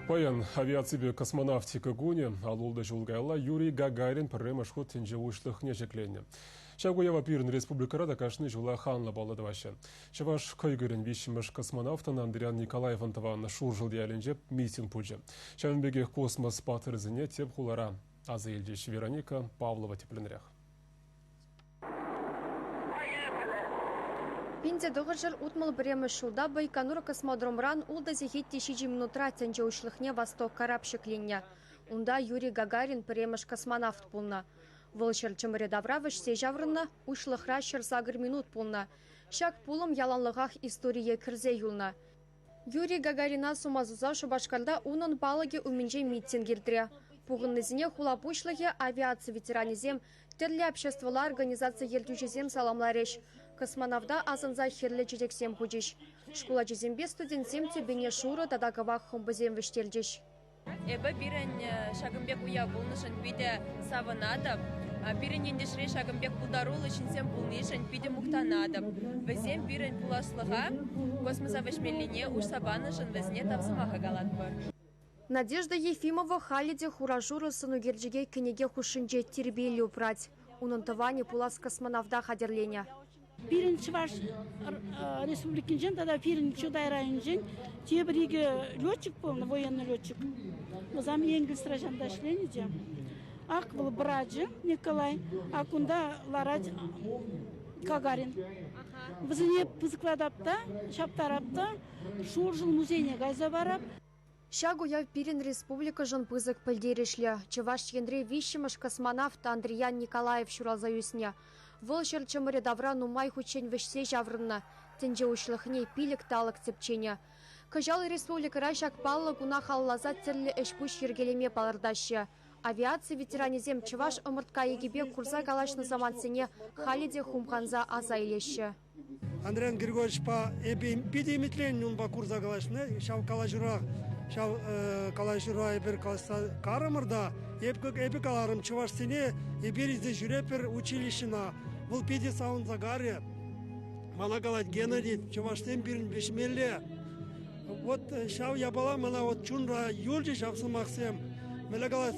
Паян авиация космонавтика гуне алулда жулгайла Юрий Гагарин пірремашху тенже ушлых нежекленне. Шагуява пирн республикара дакашны жула ханла баладывашы. Шаваш көйгерін вишіміш космонавтын Андриан Николаевын таванны шур жылды әлінжеп митинг пуджи. Шавынбеге космос патырызыне теп хулара. Азы елдеш Вероника Павлова тепленірек. Пенде дұғыржыр ұтмыл біремі шулда Байконур космодромран улда зехет 10 минутра тенже ушлыхне Восток карапшыкленне. Унда Юрий Гагарин біреміш космонавт пулна. Вылшыр чымыре давравыш сежаврынна ушлыхра шырзагыр минут пулна. Шак пулым яланлығақ история кірзе юлна. Юрий Гагарина сумазуза шубашкарда унын балыге умінже митинг елдіре. Пуғыннызіне хулапушлығы авиация ветеранизем, тірлі обществола организация елдюжезем саламлареш. Космонавда азынза херлі жетексем худеш. Школа жезембе студентсем тюбене шуры дадагавақ хомбызем віштелдеш. Эбі бірін шагымбек уя болнышын биде савынадып, бірін ендешіре шагымбек бұлдарулы шынсем бұлнышын биде мұқтанадып. Візем бірін пуласлыға космоса вешмеліне уж сабанышын візне тапсымаға галатпы. Надежда Ефимова халиде хуражуры сынугерджеге кенеге хушинже тербелі упрать. Унын тыване пулас космонавда хадерлене. Бірінші ваш республикин жен, тогда бірін чудай район жен, тебіриге летчик полный, военный летчик. Мазам енгіл стражанда шленеде. Ақ был Браджи Николай, а кунда Ларадь Гагарин. Візіне пызыкладапта, шаптарапта, шур жыл музейне гайза барап. Шагуяв пирин республика жын пызык пілдерешлі. Чываш ендре вишіміш космонавт Андриан Николаев шуралза юсне. Выл шыр чымыре давра нумай хучен вешсе жаврынна. Тенже ушлыхне пилік талық цепчене. Кажал республикара шак паллы гуна халлаза тірлі эшпуш ергелеме палырдашы. Авиация ветеранизем чываш ымыртка егебе курса калашны замансене халиде хумханза аза илеші. Андриан Григорьевич па эпидемитлен нун ба курса калашны, шав калашыра, шав калашыра эпер карымырда, эпи каларым чываш сене эберизде жүрепер училищена, бұл педи саун загаре, мана калать Геннадий, чываштен бирин бешмелле. Вот шав ябала мана вот чунра юлжи шавсымақсем, меле калать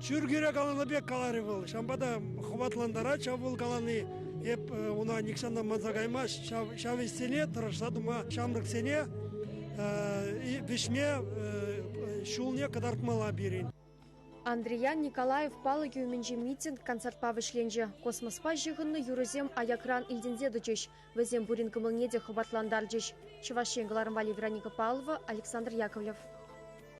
чүргере каланы бек калары был, шамбада хватландара чав был каланы, еп уна никшанда мазагаймаш, шав сене, тырышадыма шамрык сене, вишме шулне кадаркмала берин. Андриан Николаев палыге үменже митинг концертпа вишленже. Космоспа жығынны юрызем аякран илдензе дычеш. Везем бурин кымылнеде хабатландар жеш. Чувашен Галарым Вероника Павлова, Александр Яковлев.